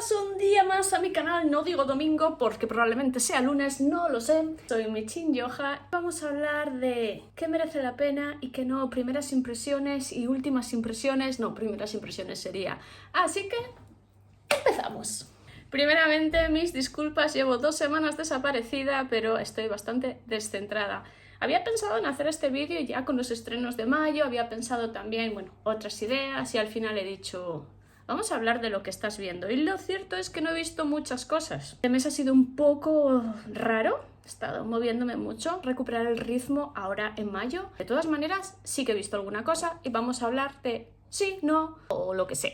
Bienvenidos un día más a mi canal, no digo domingo porque probablemente sea lunes, no lo sé. Soy Michin Yoja. Vamos a hablar de qué merece la pena y qué no, primeras impresiones y últimas impresiones. No, primeras impresiones sería. Así que empezamos. Primeramente, mis disculpas, llevo 2 semanas desaparecida, pero estoy bastante descentrada. Había pensado en hacer este vídeo ya con los estrenos de mayo, había pensado también, bueno, otras ideas y al final he dicho... Vamos a hablar de lo que estás viendo. Y lo cierto es que no he visto muchas cosas. Este mes ha sido un poco raro. He estado moviéndome mucho. Recuperar el ritmo ahora en mayo. De todas maneras, sí que he visto alguna cosa. Y vamos a hablar de sí, no o lo que sea.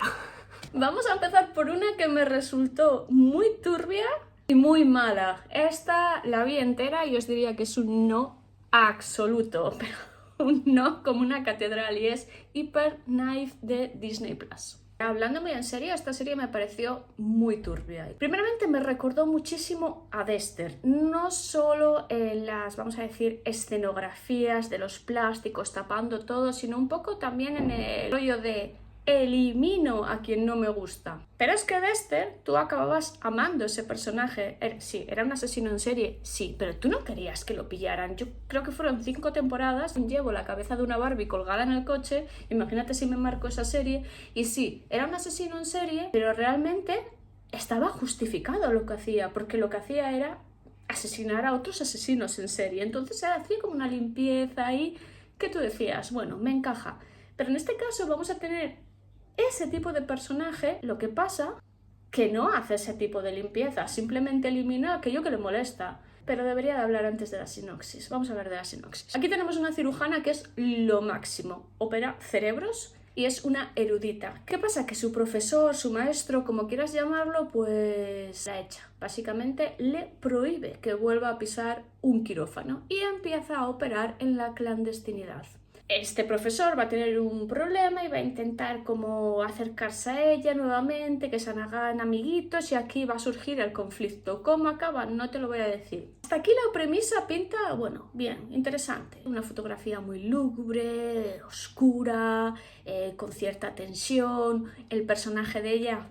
Vamos a empezar por una que me resultó muy turbia y muy mala. Esta la vi entera y os diría que es un no absoluto. Pero un no como una catedral. Y es Hyper Knife de Disney Plus. Hablando muy en serio, esta serie me pareció muy turbia. Primeramente me recordó muchísimo a Dexter, no solo en las, vamos a decir, escenografías de los plásticos tapando todo, sino un poco también en el rollo de elimino a quien no me gusta. Pero es que Dexter, tú acababas amando ese personaje. Sí, era un asesino en serie, sí, pero tú no querías que lo pillaran. Yo creo que fueron 5 temporadas. Llevo la cabeza de una Barbie colgada en el coche. Imagínate si me marco esa serie. Y sí, era un asesino en serie, pero realmente estaba justificado lo que hacía, porque lo que hacía era asesinar a otros asesinos en serie. Entonces se hacía como una limpieza ahí que tú decías, bueno, me encaja. Pero en este caso vamos a tener ese tipo de personaje, lo que pasa que no hace ese tipo de limpieza, simplemente elimina aquello que le molesta. Pero debería de hablar antes de la sinopsis. Vamos a hablar de la sinopsis. Aquí tenemos una cirujana que es lo máximo. Opera cerebros y es una erudita. ¿Qué pasa? Que su profesor, su maestro, como quieras llamarlo, pues la echa. Básicamente le prohíbe que vuelva a pisar un quirófano y empieza a operar en la clandestinidad. Este profesor va a tener un problema y va a intentar como acercarse a ella nuevamente, que se hagan amiguitos y aquí va a surgir el conflicto. ¿Cómo acaba? No te lo voy a decir. Hasta aquí la premisa pinta, bueno, bien, interesante. Una fotografía muy lúgubre, oscura, con cierta tensión. El personaje de ella...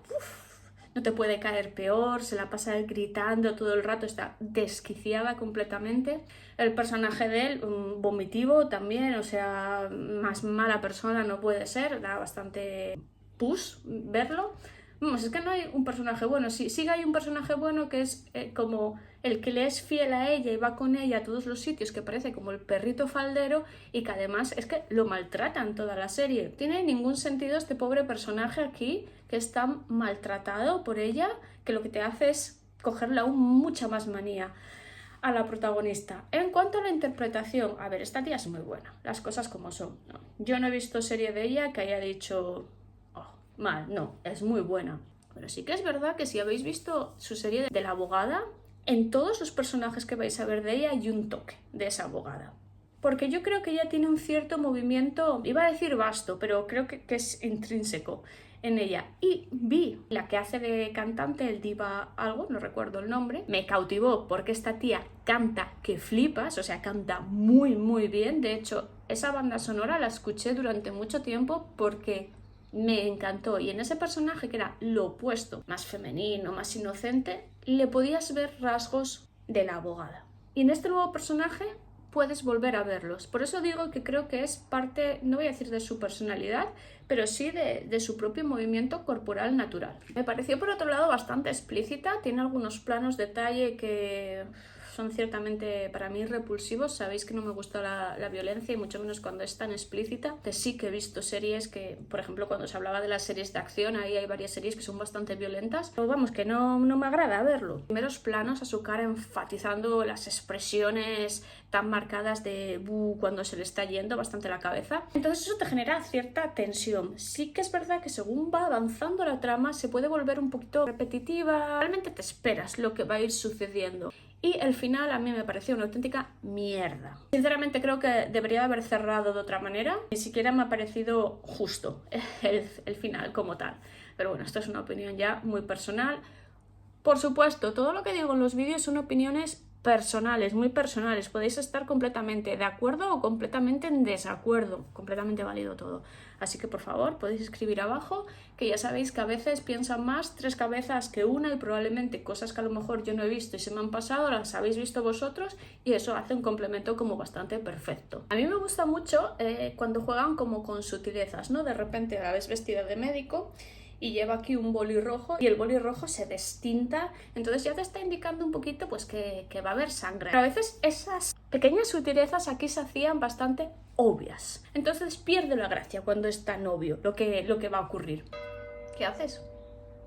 no te puede caer peor, se la pasa gritando todo el rato, está desquiciada completamente. El personaje de él, vomitivo también, o sea, más mala persona no puede ser, da bastante pus verlo. Vamos, es que no hay un personaje bueno, sí que hay un personaje bueno que es como el que le es fiel a ella y va con ella a todos los sitios, que parece como el perrito faldero y que además es que lo maltratan toda la serie. Tiene ningún sentido este pobre personaje aquí, que es tan maltratado por ella, que lo que te hace es cogerle aún mucha más manía a la protagonista. En cuanto a la interpretación, a ver, esta tía es muy buena, las cosas como son, ¿no? Yo no he visto serie de ella que haya dicho... mal, no, es muy buena. Pero sí que es verdad que si habéis visto su serie de la abogada, en todos los personajes que vais a ver de ella hay un toque de esa abogada. Porque yo creo que ella tiene un cierto movimiento, iba a decir vasto, pero creo que es intrínseco en ella. Y vi la que hace de cantante, el diva algo, no recuerdo el nombre, me cautivó porque esta tía canta que flipas, o sea, canta muy muy bien. De hecho, esa banda sonora la escuché durante mucho tiempo porque... me encantó, y en ese personaje que era lo opuesto, más femenino, más inocente, le podías ver rasgos de la abogada. Y en este nuevo personaje puedes volver a verlos. Por eso digo que creo que es parte, no voy a decir de su personalidad, pero sí de su propio movimiento corporal natural. Me pareció por otro lado bastante explícita, tiene algunos planos detalle que... son ciertamente para mí repulsivos. Sabéis que no me gusta la violencia y mucho menos cuando es tan explícita. Que sí que he visto series que, por ejemplo, cuando se hablaba de las series de acción, ahí hay varias series que son bastante violentas. Pero vamos, que no me agrada verlo. Primeros planos a su cara enfatizando las expresiones tan marcadas de cuando se le está yendo bastante la cabeza. Entonces eso te genera cierta tensión. Sí que es verdad que según va avanzando la trama se puede volver un poquito repetitiva. Realmente te esperas lo que va a ir sucediendo. Y el final a mí me pareció una auténtica mierda. Sinceramente creo que debería haber cerrado de otra manera. Ni siquiera me ha parecido justo el final como tal. Pero bueno, esto es una opinión ya muy personal. Por supuesto, todo lo que digo en los vídeos son opiniones personales, muy personales. Podéis estar completamente de acuerdo o completamente en desacuerdo, completamente válido todo. Así que por favor podéis escribir abajo, que ya sabéis que a veces piensan más 3 cabezas que una y probablemente cosas que a lo mejor yo no he visto y se me han pasado las habéis visto vosotros y eso hace un complemento como bastante perfecto. A mí me gusta mucho cuando juegan como con sutilezas, ¿no? De repente la ves vestida de médico y lleva aquí un boli rojo y el boli rojo se destinta, entonces ya te está indicando un poquito pues que va a haber sangre. Pero a veces esas pequeñas sutilezas aquí se hacían bastante obvias, entonces pierde la gracia cuando es tan obvio lo que va a ocurrir. ¿Qué haces?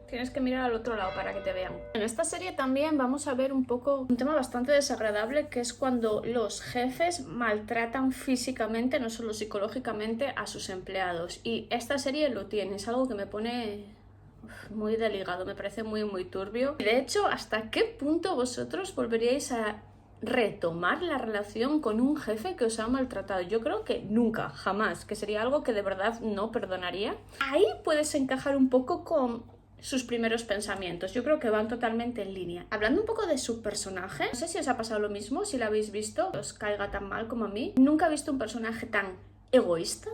Tienes que mirar al otro lado para que te vean. En esta serie también vamos a ver un poco un tema bastante desagradable, que es cuando los jefes maltratan físicamente, no solo psicológicamente, a sus empleados. Y esta serie lo tiene, es algo que me pone muy del hígado, me parece muy muy turbio. De hecho, ¿hasta qué punto vosotros volveríais a retomar la relación con un jefe que os ha maltratado? Yo creo que nunca, jamás, que sería algo que de verdad no perdonaría. Ahí puedes encajar un poco con sus primeros pensamientos, yo creo que van totalmente en línea. Hablando un poco de su personaje, no sé si os ha pasado lo mismo, si lo habéis visto, os caiga tan mal como a mí. Nunca he visto un personaje tan egoísta,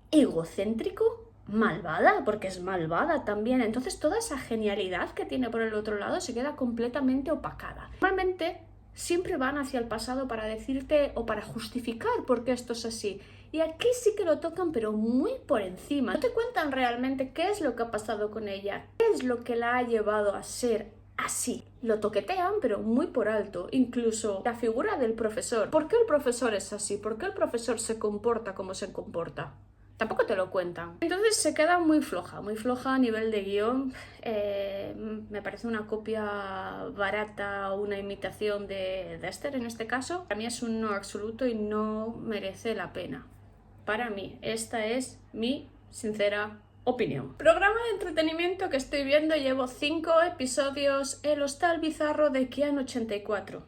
egocéntrico, malvada, porque es malvada también. Entonces toda esa genialidad que tiene por el otro lado se queda completamente opacada. Normalmente siempre van hacia el pasado para decirte o para justificar por qué esto es así. Y aquí sí que lo tocan, pero muy por encima. No te cuentan realmente qué es lo que ha pasado con ella, qué es lo que la ha llevado a ser así. Lo toquetean, pero muy por alto. Incluso la figura del profesor. ¿Por qué el profesor es así? ¿Por qué el profesor se comporta como se comporta? Tampoco te lo cuentan. Entonces se queda muy floja a nivel de guión. Me parece una copia barata, una imitación de Dexter en este caso. Para mí es un no absoluto y no merece la pena. Para mí, esta es mi sincera opinión. Programa de entretenimiento que estoy viendo, llevo 5 episodios, El Hostal Bizarro de Kian 84.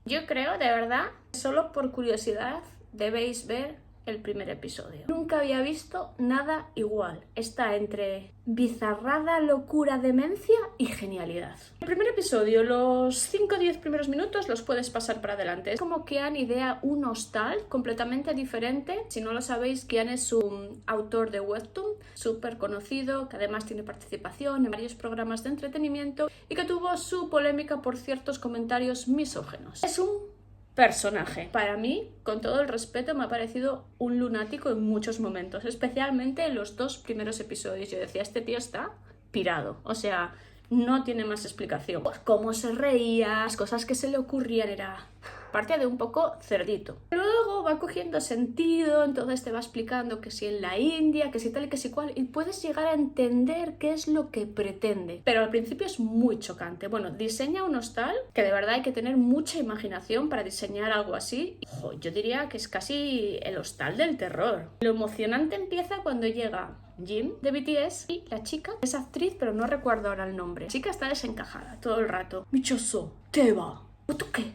Yo creo, de verdad, solo por curiosidad debéis ver el primer episodio. Nunca había visto nada igual. Está entre bizarrada, locura, demencia y genialidad. El primer episodio, los 5 o 10 primeros minutos los puedes pasar para adelante. Es como Kian idea un hostal completamente diferente. Si no lo sabéis, Kian es un autor de webtoon súper conocido, que además tiene participación en varios programas de entretenimiento y que tuvo su polémica por ciertos comentarios misóginos. Es un personaje. Para mí, con todo el respeto, me ha parecido un lunático en muchos momentos, especialmente en los 2 primeros episodios. Yo decía, este tío está pirado, o sea, no tiene más explicación. Pues cómo se reía, las cosas que se le ocurrían, era parte de un poco cerdito. Luego va cogiendo sentido, entonces te va explicando que si en la India, que si tal y que si cual, y puedes llegar a entender qué es lo que pretende. Pero al principio es muy chocante. Bueno, diseña un hostal que de verdad hay que tener mucha imaginación para diseñar algo así. Ojo, yo diría que es casi el hostal del terror. Lo emocionante empieza cuando llega Jim de BTS y la chica es actriz, pero no recuerdo ahora el nombre. La chica está desencajada todo el rato. Michoso, ¿qué va? ¿O tú qué?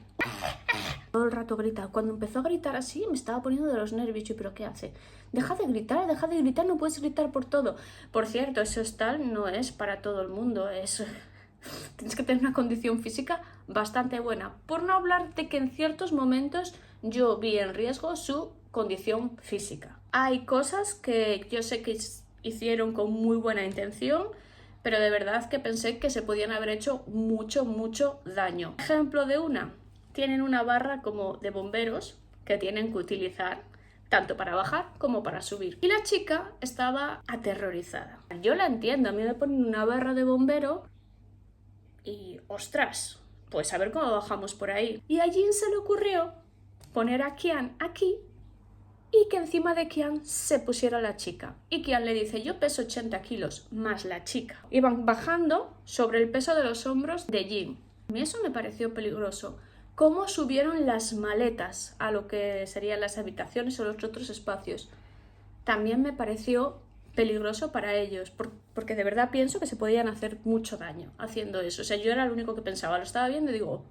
Todo el rato grita. Cuando empezó a gritar así me estaba poniendo de los nervios. ¿Y pero qué hace? Deja de gritar, no puedes gritar por todo. Por cierto, ese hostal no es para todo el mundo, tienes que tener una condición física bastante buena. Por no hablar de que en ciertos momentos yo vi en riesgo su condición física. Hay cosas que yo sé que hicieron con muy buena intención, pero de verdad que pensé que se podían haber hecho mucho daño. Ejemplo de una. Tienen una barra como de bomberos que tienen que utilizar tanto para bajar como para subir. Y la chica estaba aterrorizada. Yo la entiendo, a mí me ponen una barra de bombero y ostras, pues a ver cómo bajamos por ahí. Y a Jin se le ocurrió poner a Kian aquí y que encima de Kian se pusiera la chica. Y Kian le dice, yo peso 80 kilos más la chica. Iban bajando sobre el peso de los hombros de Jin. A mí eso me pareció peligroso. Cómo subieron las maletas a lo que serían las habitaciones o los otros espacios. También me pareció peligroso para ellos, porque de verdad pienso que se podían hacer mucho daño haciendo eso. O sea, yo era lo único que pensaba, lo estaba viendo y digo,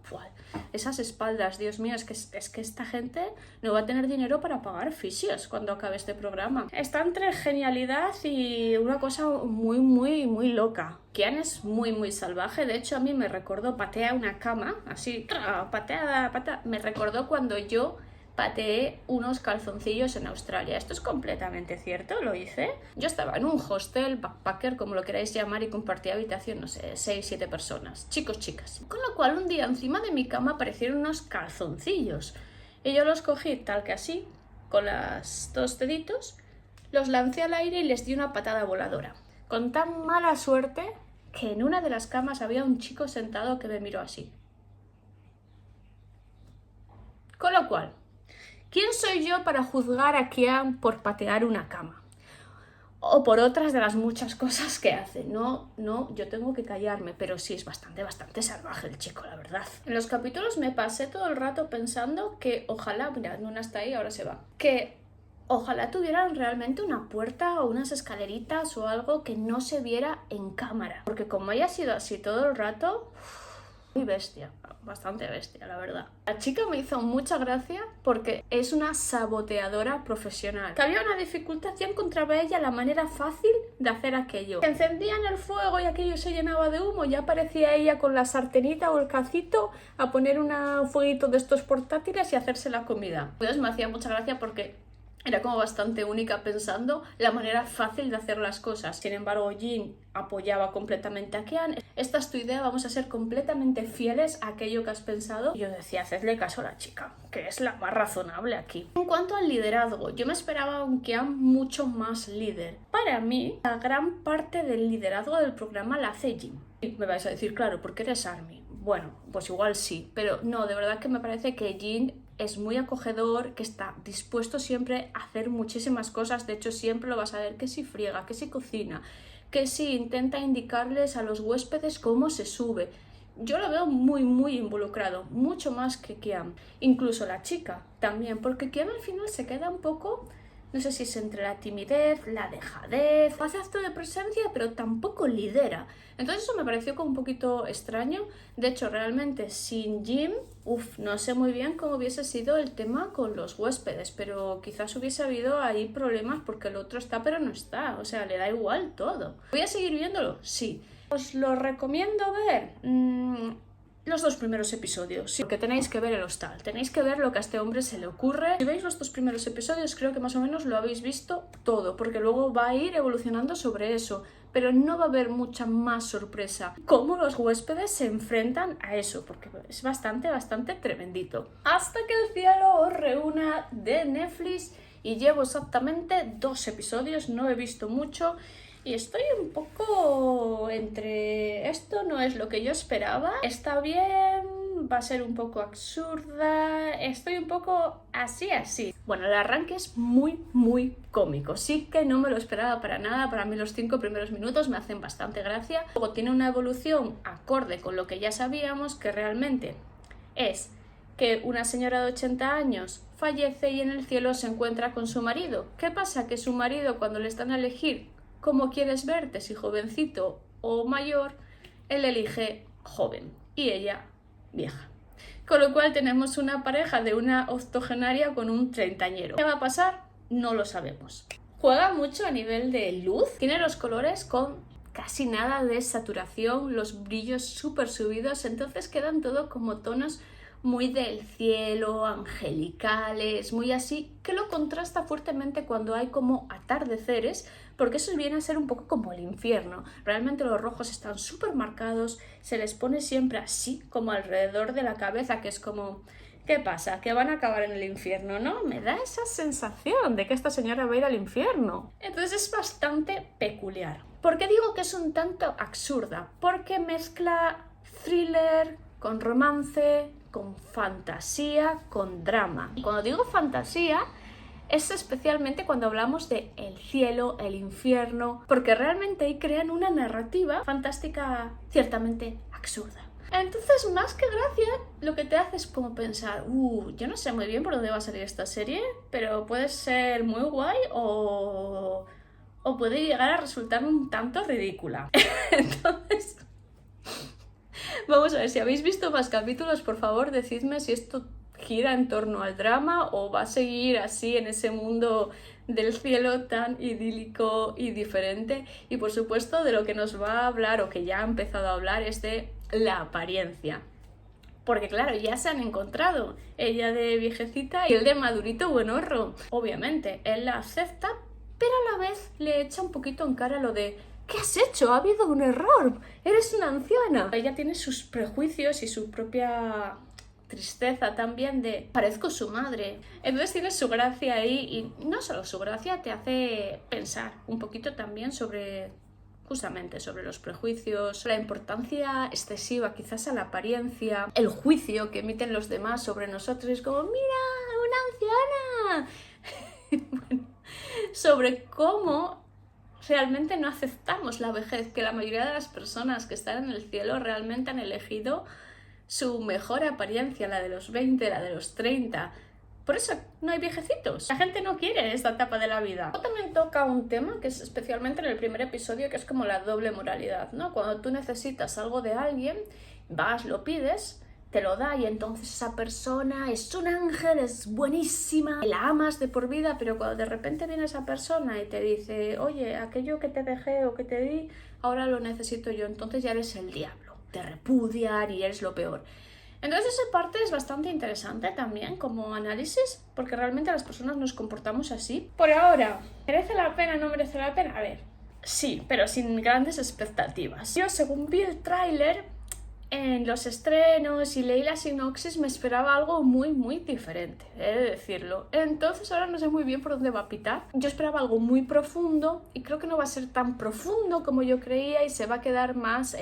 esas espaldas, Dios mío, es que esta gente no va a tener dinero para pagar fisios cuando acabe este programa. Está entre genialidad y una cosa muy, muy, muy loca. Kian es muy, muy salvaje. De hecho, a mí me recordó patear una cama, así, pateada. Me recordó cuando yo pateé unos calzoncillos en Australia. Esto es completamente cierto, lo hice. Yo estaba en un hostel, backpacker, como lo queráis llamar, y compartía habitación, no sé, 6-7 personas, chicos, chicas. Con lo cual, un día encima de mi cama aparecieron unos calzoncillos. Y yo los cogí tal que así, con los dos deditos, los lancé al aire y les di una patada voladora. Con tan mala suerte que en una de las camas había un chico sentado que me miró así. Con lo cual, ¿quién soy yo para juzgar a Kian por patear una cama? O por otras de las muchas cosas que hace. No, yo tengo que callarme, pero sí es bastante salvaje el chico, la verdad. En los capítulos me pasé todo el rato pensando que ojalá, mira, Nuna está ahí, ahora se va, que ojalá tuvieran realmente una puerta o unas escaleritas o algo que no se viera en cámara. Porque como haya sido así todo el rato, muy bestia, bastante bestia, la verdad. La chica me hizo mucha gracia porque es una saboteadora profesional. Que había una dificultad, ya encontraba ella la manera fácil de hacer aquello. Encendían el fuego y aquello se llenaba de humo, ya aparecía ella con la sartenita o el cacito a poner un fueguito de estos portátiles y hacerse la comida. Entonces me hacía mucha gracia porque era como bastante única pensando la manera fácil de hacer las cosas. Sin embargo, Jin apoyaba completamente a Kian. Esta es tu idea, vamos a ser completamente fieles a aquello que has pensado. Y yo decía, hacedle caso a la chica, que es la más razonable aquí. En cuanto al liderazgo, yo me esperaba un Kian mucho más líder. Para mí, la gran parte del liderazgo del programa la hace Jin. Y me vais a decir, claro, porque eres ARMY. Bueno, pues igual sí, pero no, de verdad que me parece que Jin es muy acogedor, que está dispuesto siempre a hacer muchísimas cosas. De hecho, siempre lo vas a ver que si friega, que si cocina, que si intenta indicarles a los huéspedes cómo se sube. Yo lo veo muy, muy involucrado, mucho más que Kian. Incluso la chica también, porque Kian al final se queda un poco, no sé si es entre la timidez, la dejadez, hace acto de presencia, pero tampoco lidera. Entonces eso me pareció como un poquito extraño. De hecho, realmente sin Jim, no sé muy bien cómo hubiese sido el tema con los huéspedes, pero quizás hubiese habido ahí problemas porque el otro está pero no está, o sea, le da igual todo. ¿Voy a seguir viéndolo? Sí. ¿Os lo recomiendo ver? Los 2 primeros episodios, sí, porque tenéis que ver el hostal, tenéis que ver lo que a este hombre se le ocurre. Si veis los 2 primeros episodios, creo que más o menos lo habéis visto todo, porque luego va a ir evolucionando sobre eso, pero no va a haber mucha más sorpresa. Cómo los huéspedes se enfrentan a eso, porque es bastante tremendito. Hasta que el cielo os reúna de Netflix, y llevo exactamente 2 episodios, no he visto mucho. Y estoy un poco entre esto no es lo que yo esperaba, está bien, va a ser un poco absurda, estoy un poco así. Bueno, el arranque es muy, muy cómico, sí que no me lo esperaba para nada, para mí los 5 primeros minutos me hacen bastante gracia. Luego tiene una evolución acorde con lo que ya sabíamos, que realmente es que una señora de 80 años fallece y en el cielo se encuentra con su marido. ¿Qué pasa? Que su marido, cuando le están a elegir cómo quieres verte, si jovencito o mayor, él elige joven y ella vieja. Con lo cual tenemos una pareja de una octogenaria con un treintañero. ¿Qué va a pasar? No lo sabemos. Juega mucho a nivel de luz, tiene los colores con casi nada de saturación, los brillos súper subidos, entonces quedan todo como tonos muy del cielo, angelicales, muy así, que lo contrasta fuertemente cuando hay como atardeceres, porque eso viene a ser un poco como el infierno. Realmente los rojos están súper marcados, se les pone siempre así, como alrededor de la cabeza, que es como, ¿qué pasa? ¿Que van a acabar en el infierno? ¿No? Me da esa sensación de que esta señora va a ir al infierno. Entonces es bastante peculiar. ¿Por qué digo que es un tanto absurda? Porque mezcla thriller con romance, con fantasía, con drama. Y cuando digo fantasía, es especialmente cuando hablamos de el cielo, el infierno, porque realmente ahí crean una narrativa fantástica ciertamente absurda. Entonces, más que gracia, lo que te hace es como pensar, yo no sé muy bien por dónde va a salir esta serie, pero puede ser muy guay o o puede llegar a resultar un tanto ridícula. Entonces, vamos a ver, si habéis visto más capítulos, por favor, decidme si esto gira en torno al drama o va a seguir así en ese mundo del cielo tan idílico y diferente. Y por supuesto, de lo que nos va a hablar, o que ya ha empezado a hablar, es de la apariencia. Porque claro, ya se han encontrado, ella de viejecita y él de madurito buenorro. Obviamente, él la acepta, pero a la vez le echa un poquito en cara lo de: ¿qué has hecho? Ha habido un error, eres una anciana. Ella tiene sus prejuicios y su propia tristeza también de: parezco su madre. Entonces tiene su gracia ahí, y no solo su gracia, te hace pensar un poquito también sobre, justamente, sobre los prejuicios, la importancia excesiva quizás a la apariencia, el juicio que emiten los demás sobre nosotros. Es como: mira, una anciana. Bueno, sobre cómo realmente no aceptamos la vejez, que la mayoría de las personas que están en el cielo realmente han elegido su mejor apariencia, la de los 20, la de los 30. Por eso no hay viejecitos. La gente no quiere esta etapa de la vida. También toca un tema que es especialmente en el primer episodio, que es como la doble moralidad, ¿no? Cuando tú necesitas algo de alguien, vas, lo pides, te lo da, y entonces esa persona es un ángel, es buenísima, la amas de por vida, pero cuando de repente viene esa persona y te dice: oye, aquello que te dejé o que te di, ahora lo necesito yo, entonces ya eres el diablo. Te repudian y eres lo peor. Entonces esa parte es bastante interesante también como análisis, porque realmente las personas nos comportamos así. Por ahora, ¿merece la pena o no merece la pena? A ver, sí, pero sin grandes expectativas. Yo, según vi el tráiler en los estrenos y leí la sinopsis, me esperaba algo muy, muy diferente, he de decirlo. Entonces ahora no sé muy bien por dónde va a pitar. Yo esperaba algo muy profundo y creo que no va a ser tan profundo como yo creía, y se va a quedar más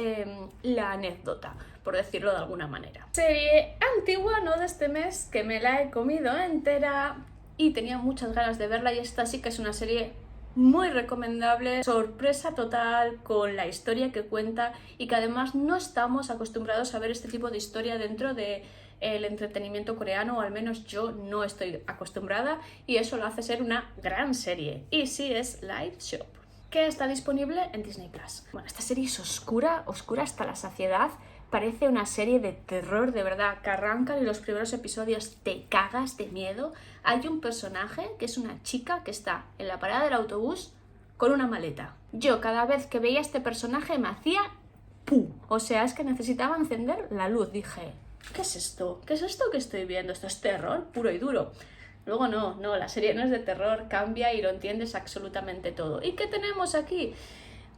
la anécdota, por decirlo de alguna manera. Serie antigua, no de este mes, que me la he comido entera y tenía muchas ganas de verla, y esta sí que es una serie muy recomendable, sorpresa total con la historia que cuenta, y que además no estamos acostumbrados a ver este tipo de historia dentro del entretenimiento coreano, o al menos yo no estoy acostumbrada, y eso lo hace ser una gran serie. Y sí, es Light Shop, que está disponible en Disney Plus. Bueno, esta serie es oscura, oscura hasta la saciedad. Parece una serie de terror, de verdad, que arrancan y los primeros episodios te cagas de miedo. Hay un personaje que es una chica que está en la parada del autobús con una maleta. Yo cada vez que veía a este personaje me hacía ¡pum! O sea, es que necesitaba encender la luz. Dije: ¿qué es esto? ¿Qué es esto que estoy viendo? Esto es terror puro y duro. Luego no, la serie no es de terror, cambia y lo entiendes absolutamente todo. ¿Y qué tenemos aquí?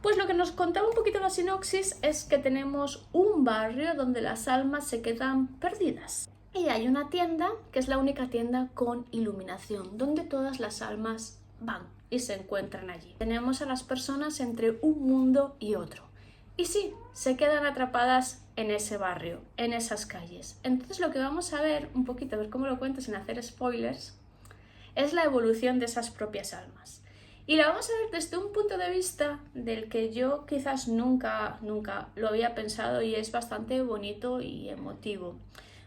Pues lo que nos contaba un poquito la sinopsis es que tenemos un barrio donde las almas se quedan perdidas. Y hay una tienda que es la única tienda con iluminación, donde todas las almas van y se encuentran allí. Tenemos a las personas entre un mundo y otro. Y sí, se quedan atrapadas en ese barrio, en esas calles. Entonces lo que vamos a ver, un poquito, a ver cómo lo cuento sin hacer spoilers, es la evolución de esas propias almas. Y la vamos a ver desde un punto de vista del que yo quizás nunca lo había pensado, y es bastante bonito y emotivo.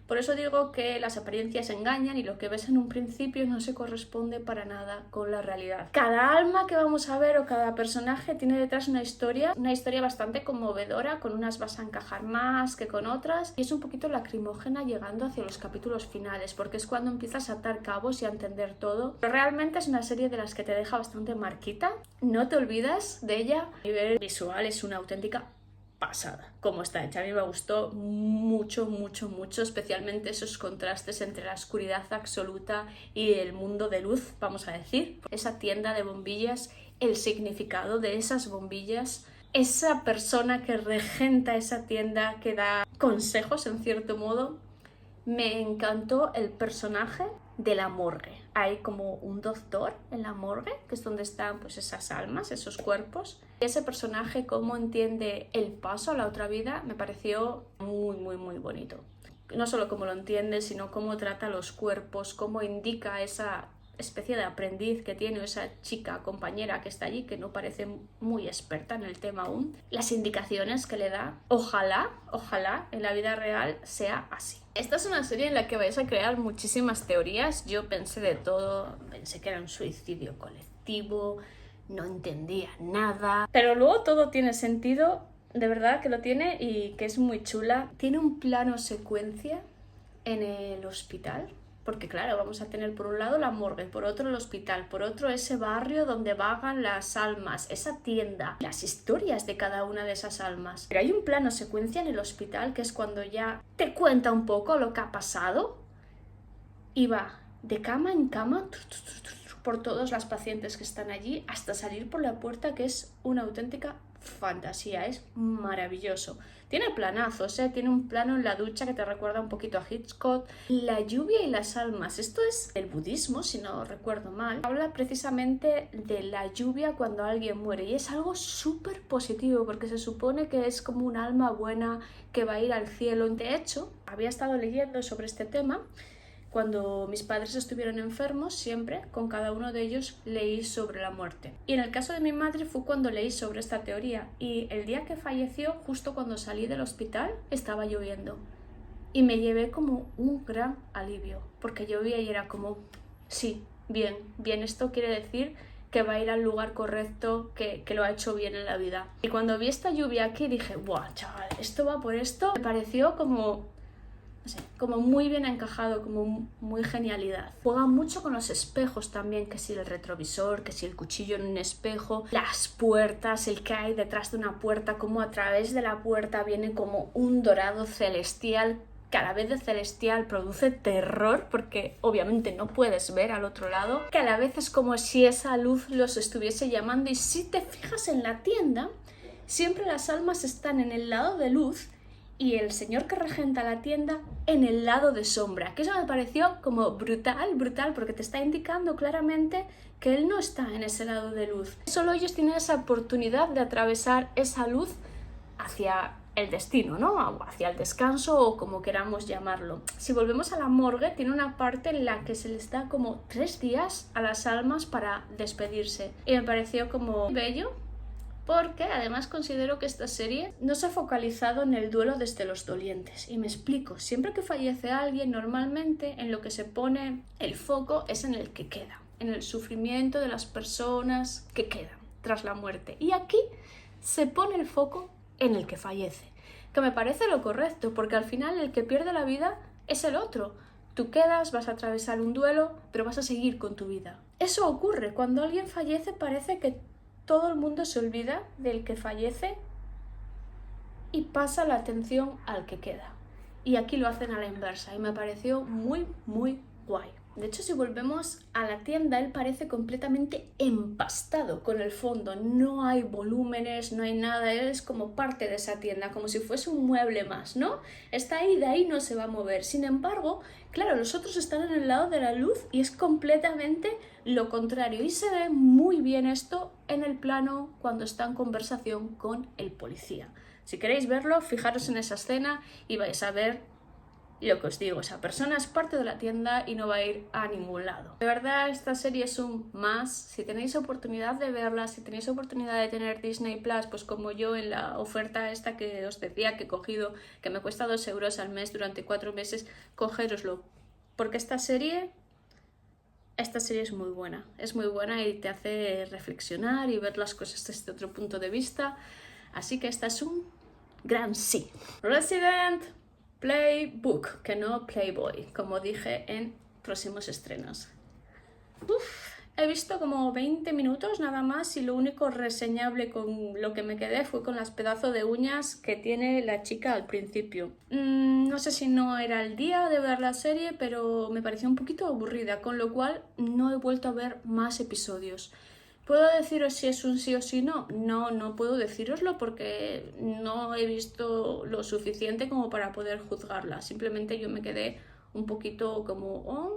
Por eso digo que las apariencias engañan, y lo que ves en un principio no se corresponde para nada con la realidad. Cada alma que vamos a ver, o cada personaje, tiene detrás una historia bastante conmovedora. Con unas vas a encajar más que con otras, y es un poquito lacrimógena llegando hacia los capítulos finales, porque es cuando empiezas a atar cabos y a entender todo. Pero realmente es una serie de las que te deja bastante marquita, no te olvidas de ella. A nivel visual es una auténtica pasada cómo está hecha. A mí me gustó mucho, especialmente esos contrastes entre la oscuridad absoluta y el mundo de luz, vamos a decir. Esa tienda de bombillas, el significado de esas bombillas, esa persona que regenta esa tienda, que da consejos en cierto modo. Me encantó el personaje de la morgue. Hay como un doctor en la morgue, que es donde están pues esas almas, esos cuerpos. Ese personaje, cómo entiende el paso a la otra vida, me pareció muy bonito. No solo cómo lo entiende, sino cómo trata los cuerpos, cómo indica esa especie de aprendiz que tiene, esa chica compañera que está allí, que no parece muy experta en el tema aún. Las indicaciones que le da, ojalá en la vida real sea así. Esta es una serie en la que vais a crear muchísimas teorías. Yo pensé de todo, pensé que era un suicidio colectivo, no entendía nada. Pero luego todo tiene sentido, de verdad que lo tiene y que es muy chula. Tiene un plano secuencia en el hospital. Porque claro, vamos a tener por un lado la morgue, por otro el hospital, por otro ese barrio donde vagan las almas, esa tienda, las historias de cada una de esas almas. Pero hay un plano secuencia en el hospital que es cuando ya te cuenta un poco lo que ha pasado y va de cama en cama por todos los pacientes que están allí hasta salir por la puerta, que es una auténtica fantasía, es maravilloso. Tiene planazos, tiene un plano en la ducha que te recuerda un poquito a Hitchcock. La lluvia y las almas, esto es el budismo, si no recuerdo mal. Habla precisamente de la lluvia cuando alguien muere y es algo súper positivo porque se supone que es como un alma buena que va a ir al cielo. De hecho, había estado leyendo sobre este tema. Cuando mis padres estuvieron enfermos, siempre con cada uno de ellos leí sobre la muerte. Y en el caso de mi madre fue cuando leí sobre esta teoría. Y el día que falleció, justo cuando salí del hospital, estaba lloviendo. Y me llevé como un gran alivio, porque llovía y era como, sí, bien, esto quiere decir que va a ir al lugar correcto, que lo ha hecho bien en la vida. Y cuando vi esta lluvia aquí dije, ¡buah, chaval! Esto va por esto. Me pareció como... no sé, como muy bien encajado, como muy genialidad. Juega mucho con los espejos también, que si el retrovisor, que si el cuchillo en un espejo, las puertas, el que hay detrás de una puerta, como a través de la puerta viene como un dorado celestial, que a la vez de celestial produce terror, porque obviamente no puedes ver al otro lado, que a la vez es como si esa luz los estuviese llamando. Y si te fijas en la tienda, siempre las almas están en el lado de luz y el señor que regenta la tienda en el lado de sombra, que eso me pareció como brutal, porque te está indicando claramente que él no está en ese lado de luz. Solo ellos tienen esa oportunidad de atravesar esa luz hacia el destino, ¿no? O hacia el descanso o como queramos llamarlo. Si volvemos a la morgue, tiene una parte en la que se les da como 3 días a las almas para despedirse. Y me pareció como bello, porque además considero que esta serie no se ha focalizado en el duelo desde los dolientes. Y me explico, siempre que fallece alguien, normalmente en lo que se pone el foco es en el que queda, en el sufrimiento de las personas que quedan tras la muerte. Y aquí se pone el foco en el que fallece, que me parece lo correcto, porque al final el que pierde la vida es el otro. Tú quedas, vas a atravesar un duelo, pero vas a seguir con tu vida. Eso ocurre, cuando alguien fallece parece que todo el mundo se olvida del que fallece y pasa la atención al que queda. Y aquí lo hacen a la inversa y me pareció muy guay. De hecho, si volvemos a la tienda, él parece completamente empastado con el fondo. No hay volúmenes, no hay nada. Él es como parte de esa tienda, como si fuese un mueble más, ¿no? Está ahí, de ahí no se va a mover. Sin embargo, claro, los otros están en el lado de la luz y es completamente lo contrario. Y se ve muy bien esto en el plano cuando está en conversación con el policía. Si queréis verlo, fijaros en esa escena y vais a ver lo que os digo, esa persona es parte de la tienda y no va a ir a ningún lado. De verdad, esta serie es un más. Si tenéis oportunidad de verla, si tenéis oportunidad de tener Disney Plus, pues como yo en la oferta esta que os decía que he cogido, que me cuesta 2 euros al mes durante 4 meses, cogéroslo. Porque esta serie es muy buena y te hace reflexionar y ver las cosas desde otro punto de vista. Así que esta es un gran sí. Resident Playbook, que no Playboy, como dije en próximos estrenos. He visto como 20 minutos nada más y lo único reseñable con lo que me quedé fue con las pedazos de uñas que tiene la chica al principio. No sé si no era el día de ver la serie, pero me pareció un poquito aburrida, con lo cual no he vuelto a ver más episodios. ¿Puedo deciros si es un sí o sí no? No puedo decíroslo porque no he visto lo suficiente como para poder juzgarla. Simplemente yo me quedé un poquito como,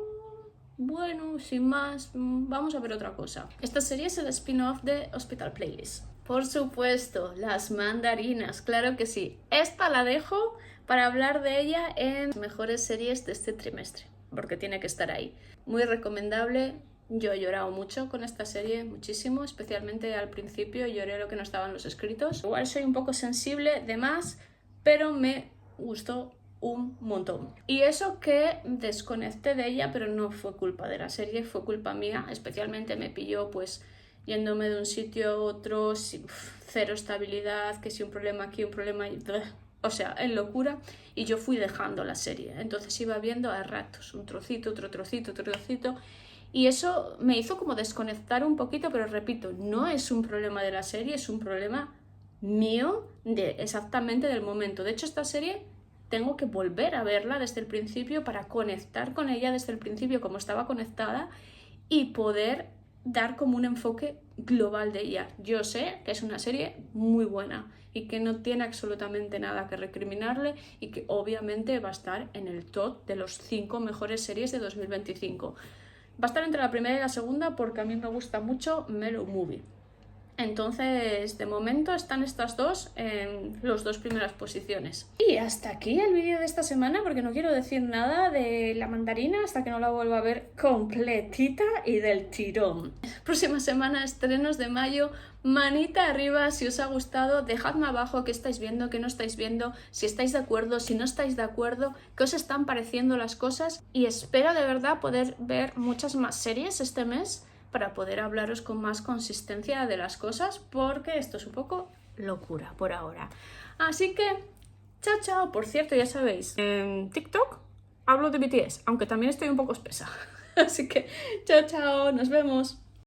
bueno, sin más, vamos a ver otra cosa. Esta serie es el spin-off de Hospital Playlist. Por supuesto, las mandarinas, claro que sí. Esta la dejo para hablar de ella en las mejores series de este trimestre, porque tiene que estar ahí. Muy recomendable. Yo he llorado mucho con esta serie, muchísimo, especialmente al principio lloré lo que no estaban los escritos. Igual soy un poco sensible de más, pero me gustó un montón. Y eso que desconecté de ella, pero no fue culpa de la serie, fue culpa mía, especialmente me pilló pues yéndome de un sitio a otro, cero estabilidad, que si un problema aquí, un problema ahí, o sea, en locura, y yo fui dejando la serie. Entonces iba viendo a ratos, un trocito, otro trocito, otro trocito, y eso me hizo como desconectar un poquito, pero repito, no es un problema de la serie, es un problema mío exactamente del momento. De hecho, esta serie tengo que volver a verla desde el principio para conectar con ella desde el principio como estaba conectada y poder dar como un enfoque global de ella. Yo sé que es una serie muy buena y que no tiene absolutamente nada que recriminarle y que obviamente va a estar en el top de los 5 mejores series de 2025. Va a estar entre la primera y la segunda porque a mí me gusta mucho Mellow Movie. Entonces, de momento están estas dos en las 2 primeras posiciones. Y hasta aquí el vídeo de esta semana, porque no quiero decir nada de La Mandarina hasta que no la vuelva a ver completita y del tirón. Próxima semana, estrenos de mayo. Manita arriba si os ha gustado, dejadme abajo qué estáis viendo, qué no estáis viendo, si estáis de acuerdo, si no estáis de acuerdo, qué os están pareciendo las cosas, y espero de verdad poder ver muchas más series este mes para poder hablaros con más consistencia de las cosas, porque esto es un poco locura por ahora. Así que, chao, chao. Por cierto, ya sabéis, en TikTok hablo de BTS, aunque también estoy un poco espesa. Así que, chao, chao, nos vemos.